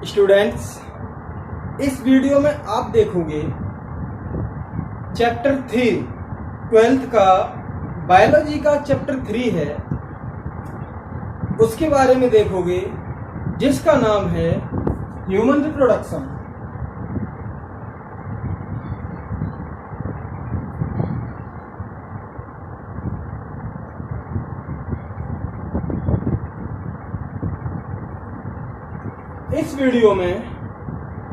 Students, इस video में आप देखोगे चैप्टर 3 12th का बायोलॉजी का चैप्टर 3 है, उसके बारे में देखोगे जिसका नाम है ह्यूमन रिप्रोडक्शन। इस वीडियो में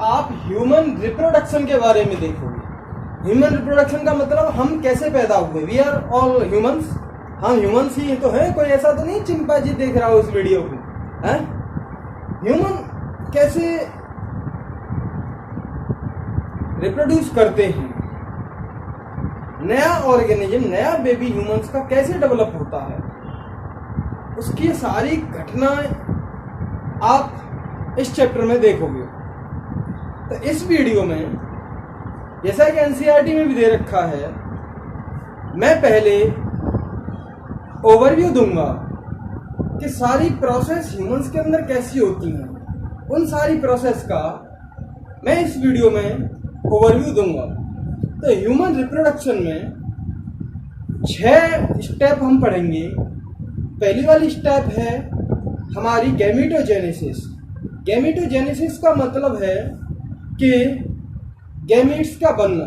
आप ह्यूमन रिप्रोडक्शन के बारे में देखोगे। ह्यूमन रिप्रोडक्शन का मतलब हम कैसे पैदा हुए। वी आर ऑल ह्यूमंस, हम ह्यूमंस ही तो है, कोई ऐसा तो नहीं चिंपैंजी देख रहा हो इस वीडियो को, है? ह्यूमन कैसे रिप्रोड्यूस करते हैं, नया ऑर्गेनिज्म, नया बेबी ह्यूमंस का कैसे डेवलप होता है, उसकी सारी घटनाएं आप इस चैप्टर में देखोगे। तो इस वीडियो में जैसा कि एनसीईआरटी में भी दे रखा है, मैं पहले ओवरव्यू दूंगा कि सारी प्रोसेस ह्यूमंस के अंदर कैसी होती हैं। उन सारी प्रोसेस का मैं इस वीडियो में ओवरव्यू दूंगा। तो ह्यूमन रिप्रोडक्शन में 6 स्टेप हम पढ़ेंगे। पहली वाली स्टेप है हमारी गैमेटोजेनेसिस। गैमेटोजेनेसिस का मतलब है कि गैमीट्स का बनना।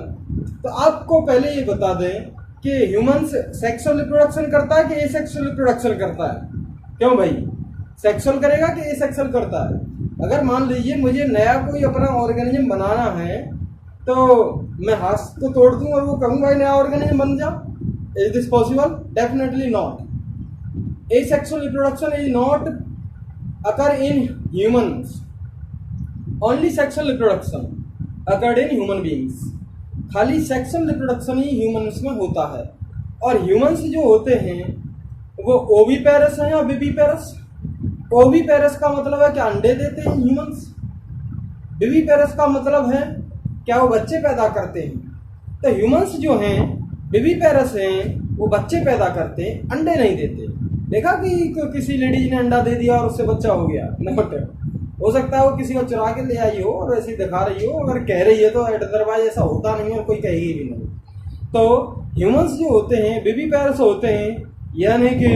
तो आपको पहले ये बता दें कि ह्यूमन सेक्सुअल रिप्रोडक्शन करता है कि एसेक्सुअल रिप्रोडक्शन करता है। क्यों भाई, सेक्सुअल करेगा कि एसेक्सुअल करता है? अगर मान लीजिए मुझे नया कोई अपना ऑर्गेनिज्म बनाना है तो मैं हाथ को तोड़ दूं और वो कहूँगा नया ऑर्गेनिज्म बन जा। Is this possible? Definitely not. Asexual reproduction is not occur in humans. Only sexual reproduction occurred in human beings. खाली सेक्सुअल रिप्रोडक्शन ही ह्यूमंस में होता है। और ह्यूमंस जो होते हैं वो ओविपेरस हैं या विविपेरस। ओविपेरस का मतलब है क्या अंडे देते हैं ह्यूमंस। विविपेरस का मतलब है क्या वो बच्चे पैदा करते हैं। तो ह्यूमंस जो हैं विविपेरस हैं, वो बच्चे पैदा करते हैं, अंडे नहीं देते। देखा कि किसी लेडीज ने अंडा दे दिया और उससे बच्चा हो गया? नोट। हो सकता है वो किसी को चुरा के ले आई हो और वैसे दिखा रही हो, अगर कह रही है तो अदरवाइज ऐसा होता नहीं है और कोई कहेगी भी नहीं। तो ह्यूमंस जो होते हैं विविपेरस होते हैं, यानी कि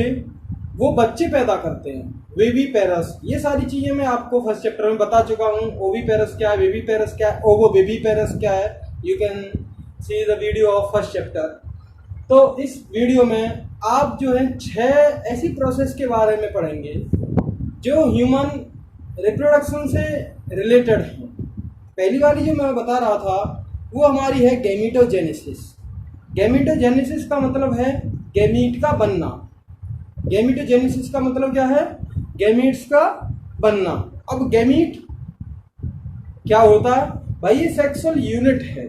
वो बच्चे पैदा करते हैं। विविपेरस, ये सारी चीजें मैं आपको फर्स्ट चैप्टर में बता चुका हूँ। ओविपेरस क्या है, विविपेरस क्या है, ओवो विविपेरस क्या है। You can see the video of first chapter. तो इस वीडियो में आप जो है 6 ऐसी प्रोसेस के बारे में पढ़ेंगे जो ह्यूमन रिप्रोडक्शन से रिलेटेड हैं। पहली वाली जो मैं बता रहा था वो हमारी है गैमेटोजेनेसिस। गैमेटोजेनेसिस का मतलब है गैमीट का बनना। गैमेटोजेनेसिस का मतलब क्या है? गैमीट्स का बनना। अब गैमीट क्या होता है भाई? ये सेक्सुअल यूनिट है।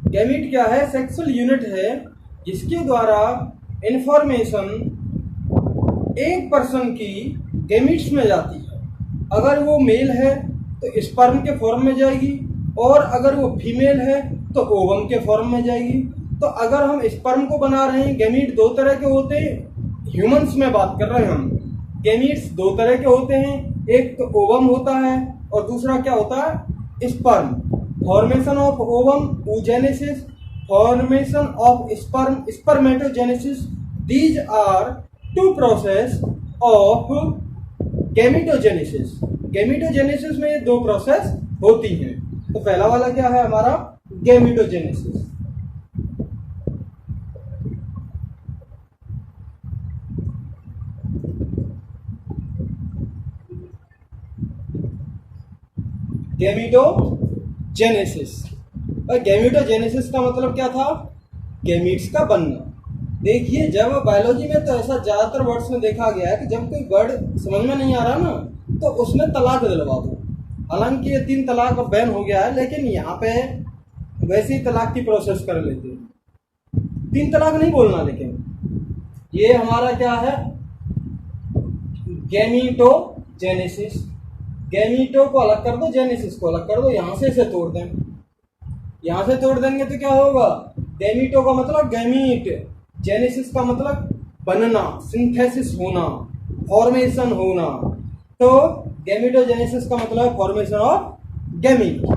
गैमीट क्या है? सेक्सुअल यूनिट है जिसके द्वारा इंफॉर्मेशन एक पर्सन की गैमीट्स में जाती है। अगर वो मेल है तो स्पर्म के फॉर्म में जाएगी, और अगर वो फीमेल है तो ओवम के फॉर्म में जाएगी। तो अगर हम स्पर्म को बना रहे हैं, गैमीट 2 तरह के होते हैं। ह्यूमंस में बात कर रहे हैं हम। गैमीट्स 2 तरह के होते हैं, एक तो ओवम होता है और दूसरा क्या होता है? Sperm. Formation of ovum, oogenesis, formation of sperm, spermatogenesis. These are 2 process of gametogenesis. Gametogenesis में 2 प्रोसेस होती हैं। तो पहला वाला क्या है हमारा? गैमेटोजेनेसिस। गैमेटोजेनेसिस। और गैमेटोजेनेसिस का मतलब क्या था? गैमीट्स का बनना। देखिए, जब बायोलॉजी में तो ऐसा ज्यादातर वर्ड्स में देखा गया है कि जब कोई वर्ड समझ में नहीं आ रहा ना तो उसमें तलाक दिलवा दो। हालांकि ये 3 तलाक बैन हो गया है, लेकिन यहाँ पे वैसे ही तलाक की प्रोसेस कर लेते हैं। 3 तलाक नहीं बोलना, लेकिन ये हमारा क्या है? गैमेटोजेनेसिस। गैमीटो को अलग कर दो, जेनेसिस को अलग कर दो। यहाँ से इसे तोड़ दें, यहाँ से तोड़ देंगे तो क्या होगा? गैमीटो का मतलब गैमीट, जेनेसिस का मतलब बनना, सिंथेसिस होना, फॉर्मेशन होना। तो गैमेटोजेनेसिस का मतलब है formation of gamete.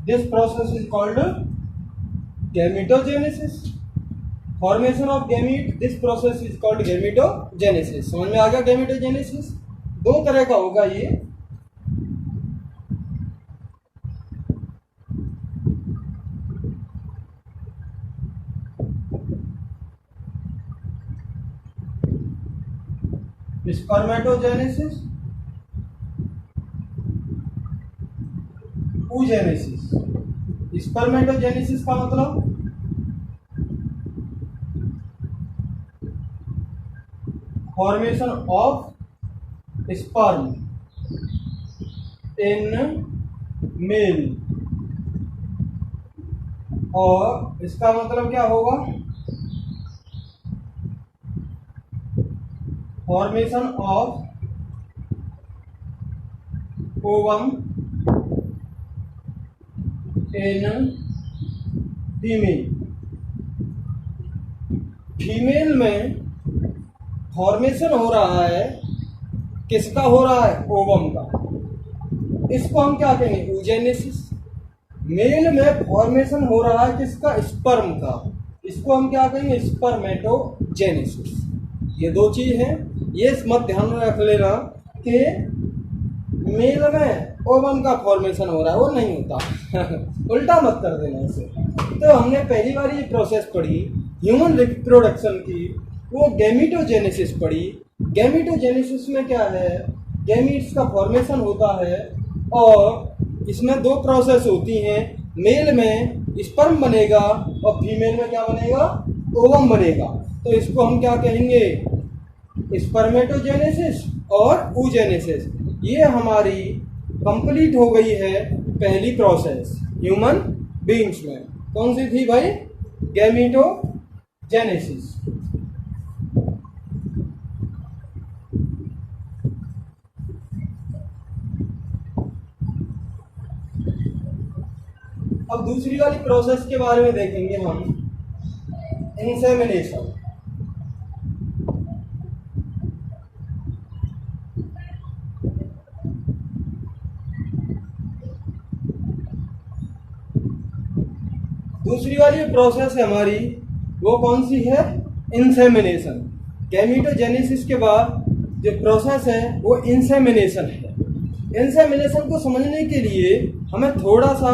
This process is called gametogenesis. Formation of gamete. This process is called gametogenesis. समझ में आ गया? gametogenesis दो तरह का होगा ये। Spermatogenesis, oogenesis। स्पर्मेटोजेनेसिस का मतलब formation of sperm in male, और इसका मतलब क्या होगा? Formation of ovum in female. Female में फॉर्मेशन हो रहा है, किसका हो रहा है? ओवम का। इसको हम क्या कहेंगे? oogenesis। मेल में फॉर्मेशन हो रहा है किसका? स्पर्म का। इसको हम क्या कहेंगे? स्पर्मेटोजेनेसिस। ये दो चीज हैं, ये मत ध्यान में रख लेना कि मेल में ओवम का फॉर्मेशन हो रहा है, वो नहीं होता। उल्टा मत कर देना इसे। तो हमने पहली बार ये प्रोसेस पढ़ी ह्यूमन रिप्रोडक्शन की, वो गैमेटोजेनेसिस पढ़ी। गैमेटोजेनेसिस में क्या है? गैमीट्स का फॉर्मेशन होता है और इसमें दो प्रोसेस होती हैं। मेल में स्पर्म बनेगा और फीमेल में क्या बनेगा? ओवम बनेगा। तो इसको हम क्या कहेंगे? स्पर्मेटोजेनेसिस और oogenesis। ये हमारी कंप्लीट हो गई है पहली प्रोसेस ह्यूमन बीइंग्स में। कौन सी थी भाई? गैमेटोजेनेसिस। अब दूसरी वाली प्रोसेस के बारे में देखेंगे हम, इंसेमिनेशन। दूसरी वाली प्रोसेस है हमारी, वो कौन सी है? इंसेमिनेशन। गैमेटोजेनेसिस के बाद जो प्रोसेस है वो इंसेमिनेशन है। इंसेमिनेशन को समझने के लिए हमें थोड़ा सा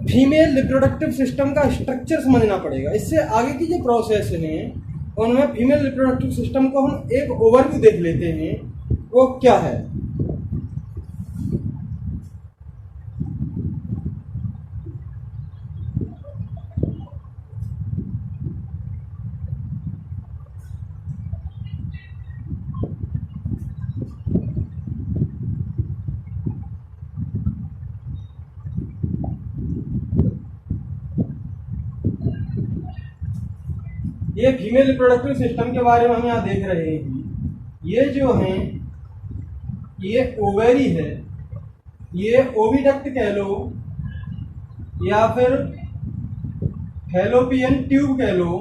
फीमेल रिप्रोडक्टिव सिस्टम का स्ट्रक्चर समझना पड़ेगा। इससे आगे की जो प्रोसेस हैं उनमें फीमेल रिप्रोडक्टिव सिस्टम को हम एक ओवरव्यू देख लेते हैं, वो क्या है। ये फीमेल रिप्रोडक्टिव सिस्टम के बारे में हम यहाँ देख रहे हैं। ये जो हैं, ये ओवेरी है, ये ओविडक्ट कह लो या फिर फैलोपियन ट्यूब कह लो।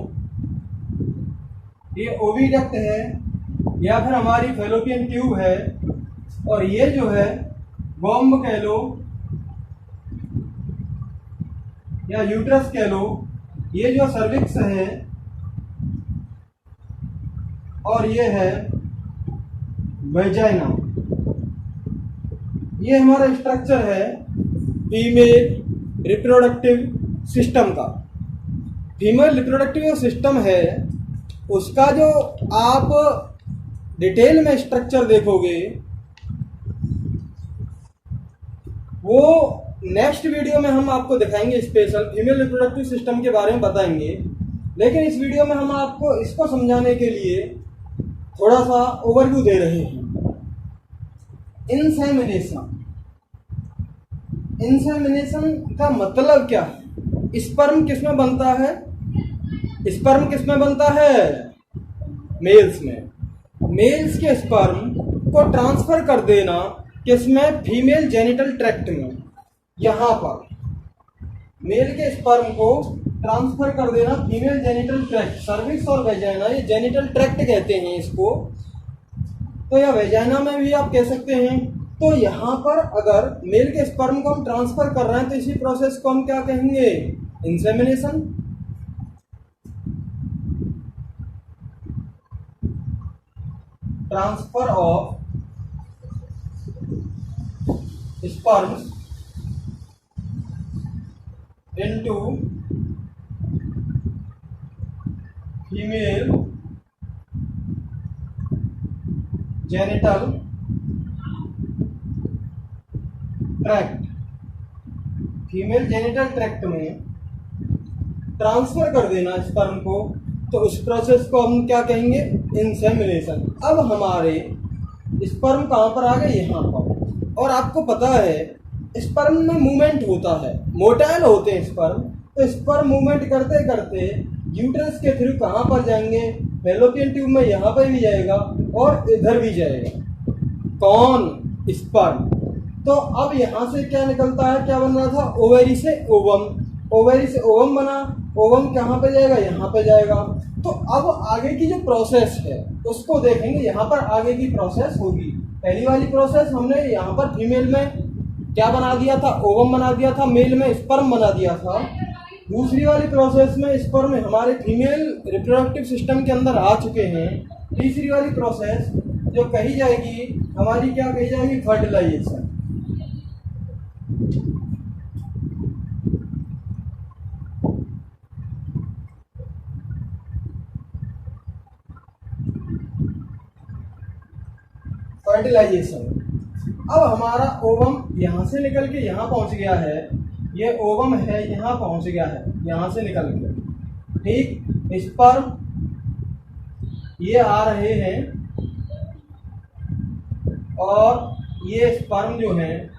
ये ओविडक्ट है या फिर हमारी फैलोपियन ट्यूब है, और ये जो है वॉम्ब कह लो या यूट्रस कह लो। ये जो सर्विक्स है और ये है वेजाइना। ये हमारा स्ट्रक्चर है फीमेल रिप्रोडक्टिव सिस्टम का। फीमेल रिप्रोडक्टिव सिस्टम है, उसका जो आप डिटेल में स्ट्रक्चर देखोगे वो नेक्स्ट वीडियो में हम आपको दिखाएंगे। स्पेशल फीमेल रिप्रोडक्टिव सिस्टम के बारे में बताएंगे। लेकिन इस वीडियो में हम आपको इसको समझाने के लिए थोड़ा सा ओवरव्यू दे रहे हैं। इंसेमिनेशन, इंसेमिनेशन का मतलब क्या है? स्पर्म किसमें बनता है? स्पर्म किसमें बनता है? मेल्स में। मेल्स के स्पर्म को ट्रांसफर कर देना किसमें? फीमेल जेनिटल ट्रैक्ट में। यहाँ पर मेल के स्पर्म को ट्रांसफर कर देना फीमेल जेनिटल ट्रैक्ट, सर्विक्स और वेजाइना, ये जेनिटल ट्रैक्ट कहते हैं इसको, तो या वेजाइना में भी आप कह सकते हैं। तो यहाँ पर अगर मेल के स्पर्म को हम ट्रांसफर कर रहे हैं तो इसी प्रोसेस को हम क्या कहेंगे? Insemination. Transfer of sperms into female genital tract, female genital tract में ट्रांसफर कर देना स्पर्म को, तो उस प्रोसेस को हम क्या कहेंगे? इंसेमिनेशन। अब हमारे स्पर्म कहाँ पर आ गए? यहाँ पर। और आपको पता है स्पर्म में मूवमेंट होता है, मोटाइल होते हैं स्पर्म, तो स्पर्म मूवमेंट करते करते यूट्रस के थ्रू कहाँ पर जाएंगे? फैलोपियन ट्यूब में यहाँ पर भी जाएगा और इधर भी जाएगा। कौन? स्पर्म। तो अब यहाँ से क्या निकलता है? क्या बन रहा था? ओवेरी से ओवम, ओवेरी से ओवम बना, ओवम कहाँ पे जाएगा? यहाँ पे जाएगा। तो अब आगे की जो प्रोसेस है उसको देखेंगे। यहाँ पर आगे की प्रोसेस होगी। पहली वाली प्रोसेस हमने यहाँ पर फीमेल में क्या बना दिया था? ओवम बना दिया था, मेल में स्पर्म बना दिया था। दूसरी वाली प्रोसेस में स्पर्म हमारे फीमेल रिप्रोडक्टिव सिस्टम के अंदर आ चुके हैं। तीसरी वाली प्रोसेस जो कही जाएगी हमारी, क्या कही जाएगी? फर्टिलाइजेशन। फर्टिलाइजेशन। अब हमारा ओवम यहाँ से निकल के यहाँ पहुँच गया है, ये ओवम है यहाँ पहुँच गया है, यहाँ से निकल के, ठीक। स्पर्म ये आ रहे हैं और ये स्पर्म जो है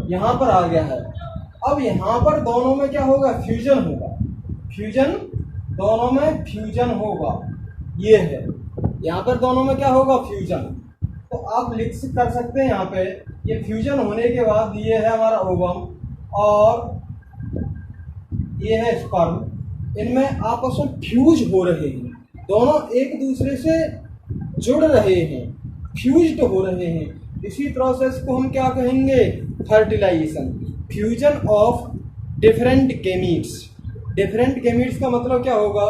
यहाँ पर आ गया है। अब यहाँ पर दोनों में क्या होगा? फ्यूजन होगा। फ्यूजन, दोनों में फ्यूजन होगा। ये है, यहाँ पर दोनों में क्या होगा? फ्यूजन। तो आप लिख कर सकते हैं यहाँ पे, ये फ्यूजन होने के बाद ये है हमारा ओवम और ये है स्पर्म। इनमें आपस में फ्यूज हो रहे हैं, दोनों एक दूसरे से जुड़ रहे हैं, फ्यूज्ड हो रहे हैं। इसी प्रोसेस को हम क्या कहेंगे? Fertilisation. Fusion of different gametes. Different gametes का मतलब क्या होगा?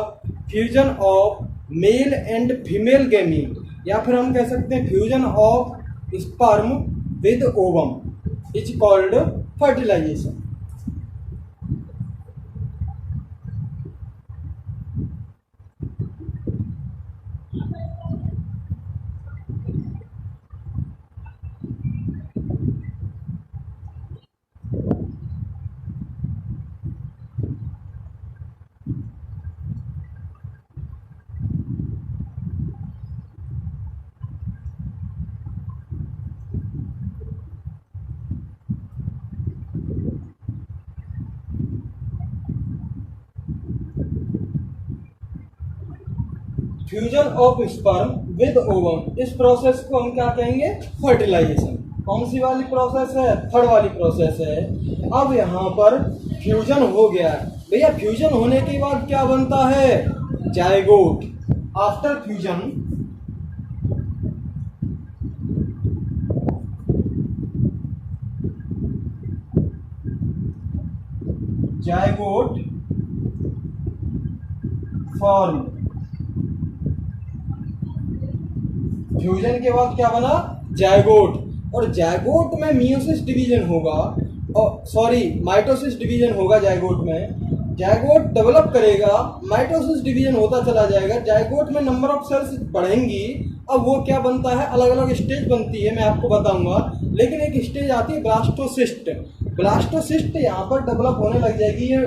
Fusion of male and female gamete, या फिर हम कह सकते हैं fusion of sperm with ovum is called fertilisation. Fusion of sperm with ovum, इस प्रोसेस को हम क्या कहेंगे? फर्टिलाइजेशन। कौन सी वाली प्रोसेस है? थर्ड वाली प्रोसेस है। अब यहाँ पर फ्यूजन हो गया है भैया। फ्यूजन होने के बाद क्या बनता है? Zygote. After fusion zygote form. Fusion के बाद क्या बना? जायगोट। और जायगोट में मियोसिस डिवीजन होगा, और सॉरी माइटोसिस डिवीजन होगा जायगोट में। जायगोट डेवलप करेगा, माइटोसिस डिवीजन होता चला जाएगा, जायगोट में नंबर ऑफ सेल्स बढ़ेंगी। अब वो क्या बनता है? अलग अलग स्टेज बनती है, मैं आपको बताऊंगा। लेकिन एक स्टेज आती है ब्लास्टोसिस्ट। ब्लास्टोसिस्ट यहाँ पर डेवलप होने लग जाएगी। ये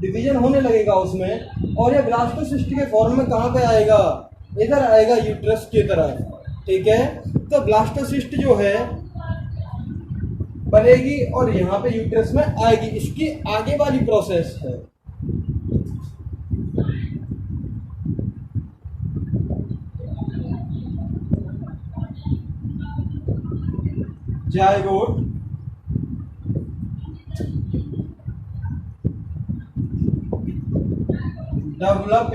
डिवीजन होने लगेगा उसमें, और ये ब्लास्टोसिस्ट के फॉर्म में कहाँ पे आएगा, इधर आएगा यूट्रस की तरफ। ठीक है, तो ब्लास्टोसिस्ट जो है बनेगी और यहाँ पे यूट्रस में आएगी, इसकी आगे वाली प्रोसेस है। Zygote develop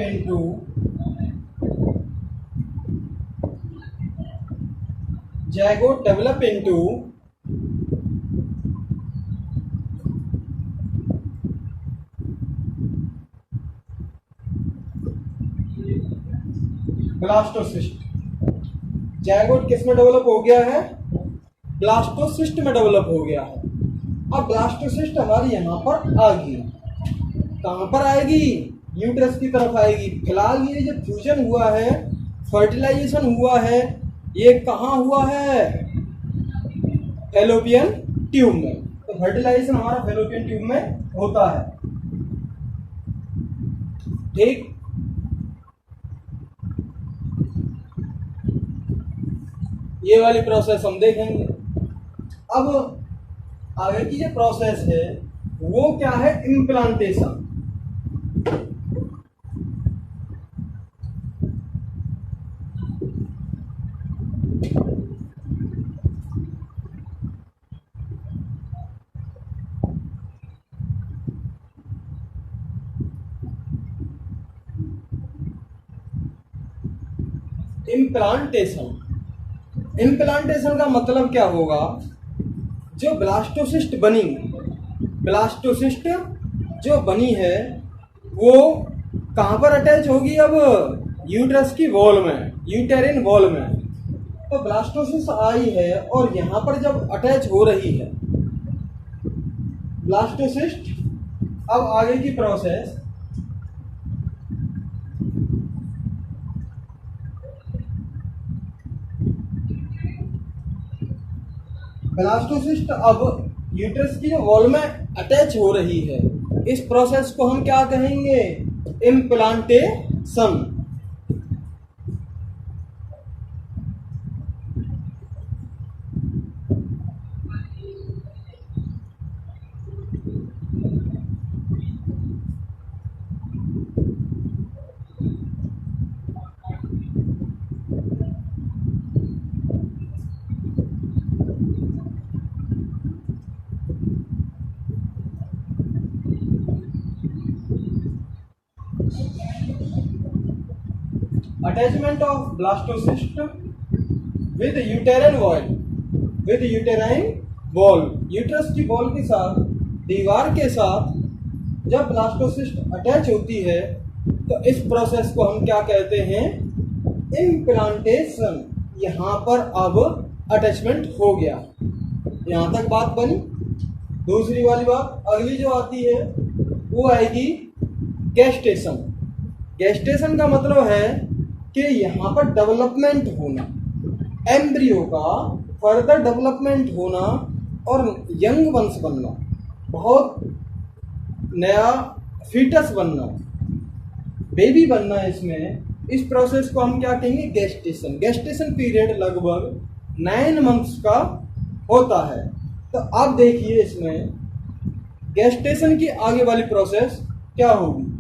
into blastocyst. Zygote किस में डेवलप हो गया है, ब्लास्टोसिस्ट में डेवलप हो गया है। अब ब्लास्टोसिस्ट हमारी यहाँ पर आ गई, कहाँ पर आएगी, यूट्रस की तरफ आएगी। फिलहाल ये जो फ्यूजन हुआ है, फर्टिलाइजेशन हुआ है, ये कहाँ हुआ है, फैलोपियन ट्यूब में। तो फर्टिलाइजेशन हमारा फैलोपियन ट्यूब में होता है। ठीक, ये वाली प्रोसेस हम देखेंगे। अब आगे की जो प्रोसेस है वो क्या है, इम्प्लांटेशन। इम्प्लांटेशन का मतलब क्या होगा, जो ब्लास्टोसिस्ट जो बनी है वो कहाँ पर अटैच होगी, अब यूट्रस की वॉल में, यूटेरिन वॉल में। तो ब्लास्टोसिस्ट आई है और यहाँ पर जब अटैच हो रही है ब्लास्टोसिस्ट, अब आगे की प्रोसेस, ब्लास्टोसिस्ट अब यूट्रस की जो वॉल में अटैच हो रही है, इस प्रोसेस को हम क्या कहेंगे, implantation. Attachment of blastocyst with uterine wall, uterus की वॉल के साथ, दीवार के साथ जब ब्लास्टोसिस्ट अटैच होती है तो इस प्रोसेस को हम क्या कहते हैं, इम्प्लांटेशन। यहाँ पर अब अटैचमेंट हो गया, यहाँ तक बात बनी। दूसरी वाली बात अगली जो आती है वो आएगी गेस्टेशन। गेस्टेशन का मतलब है कि यहाँ पर डेवलपमेंट होना, एम्ब्रियो का फर्दर डेवलपमेंट होना और यंग वंश बनना, बहुत नया फीटस बनना, बेबी बनना इसमें। इस प्रोसेस को हम क्या कहेंगे, गेस्टेशन। गेस्टेशन पीरियड लगभग 9 मंथ्स का होता है। तो अब देखिए इसमें गेस्टेशन की आगे वाली प्रोसेस क्या होगी।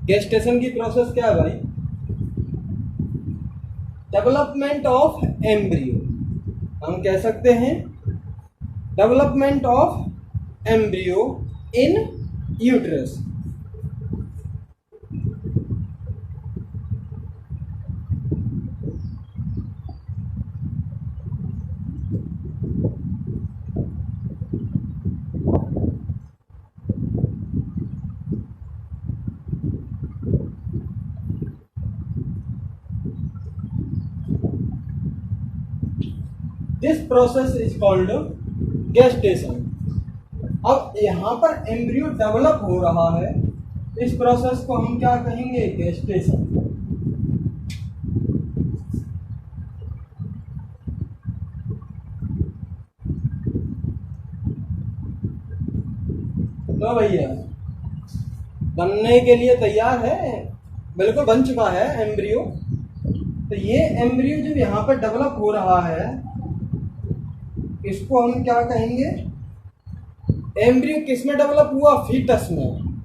गेस्टेशन की प्रोसेस क्या है भाई, डेवलपमेंट ऑफ एम्ब्रियो। हम कह सकते हैं development of embryo in uterus. This process is called gestation. अब यहाँ पर एम्ब्रियो डेवलप हो रहा है, इस प्रोसेस को हम क्या कहेंगे? गेस्टेशन। तो भैया बनने के लिए तैयार है, बिल्कुल बन चुका है एम्ब्रियो। तो ये एम्ब्रियो जो यहाँ पर डेवलप हो रहा है, इसको हम क्या कहेंगे? एम्ब्रियो किस में डेवलप हुआ? फीटस में,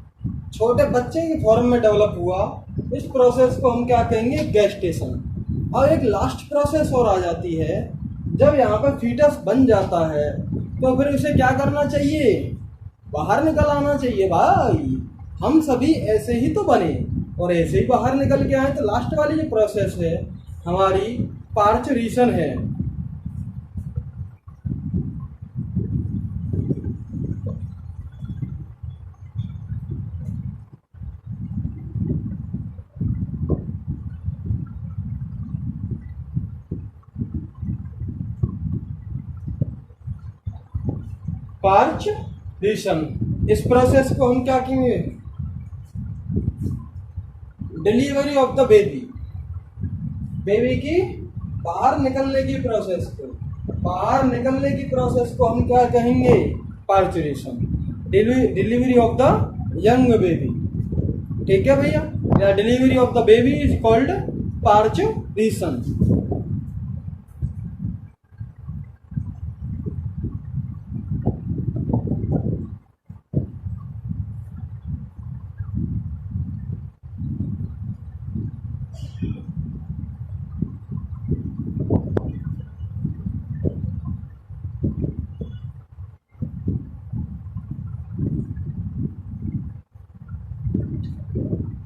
छोटे बच्चे की फॉर्म में डेवलप हुआ। इस प्रोसेस को हम क्या कहेंगे? गेस्टेशन। और एक लास्ट प्रोसेस और आ जाती है, जब यहाँ पर फीटस बन जाता है तो फिर उसे क्या करना चाहिए? बाहर निकल आना चाहिए भाई। हम सभी ऐसे ही तो बने और ऐसे ही बाहर निकल के आए। तो लास्ट वाली जो प्रोसेस है हमारी पार्चुरेशन है। पार्चुरेशन, इस प्रोसेस को हम क्या कहेंगे? Delivery of the baby. Baby की बाहर निकलने की प्रोसेस को, बाहर निकलने की प्रोसेस को हम क्या कहेंगे? Parturition. Delivery of the young baby, ठीक है भैया? या delivery of the baby is called parturition.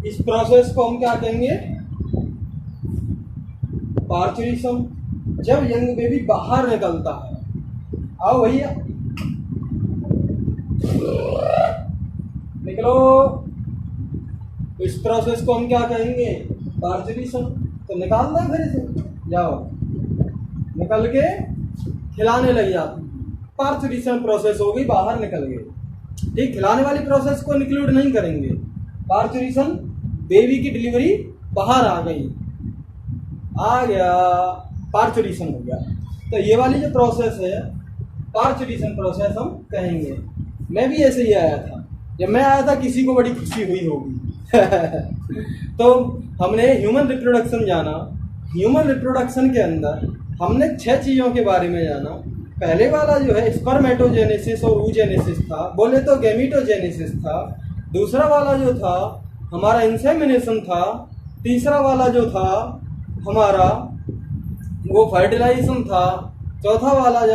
इस प्रोसेस को हम क्या कहेंगे? पार्चुरेशन। जब यंग बेबी बाहर निकलता है, आओ भैया निकलो, इस प्रोसेस को हम क्या कहेंगे? पार्चुरेशन। तो निकाल दो फिर इसे, जाओ निकल के खिलाने लग जाती, पार्चुरेशन प्रोसेस हो गई, बाहर निकल गए। ठीक, खिलाने वाली प्रोसेस को इंक्लूड नहीं करेंगे। पार्चुरेशन, बेबी की डिलीवरी, बाहर आ गई, आ गया, पार्चुरेशन हो गया। तो ये वाली जो प्रोसेस है पार्चुरेशन प्रोसेस हम कहेंगे। मैं भी ऐसे ही आया था, जब मैं आया था किसी को बड़ी खुशी हुई होगी। तो हमने ह्यूमन रिप्रोडक्शन जाना। ह्यूमन रिप्रोडक्शन के अंदर हमने 6 चीज़ों के बारे में जाना। पहले वाला जो है स्पर्मेटोजेनेसिस और oogenesis था, बोले तो गैमीटोजेनेसिस था। दूसरा वाला जो था हमारा इंसेमिनेशन था। तीसरा वाला जो था हमारा वो फर्टिलाइजेशन था। चौथा वाला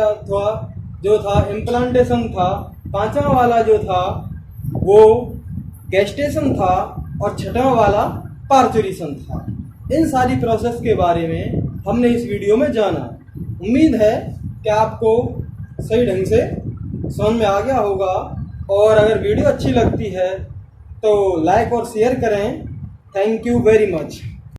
जो था इम्प्लांटेशन था। पांचवा वाला जो था वो गेस्टेशन था और छठवां वाला पार्चुरेशन था। इन सारी प्रोसेस के बारे में हमने इस वीडियो में जाना। उम्मीद है कि आपको सही ढंग से समझ में आ गया होगा, और अगर वीडियो अच्छी लगती है तो लाइक और शेयर करें। Thank you very much.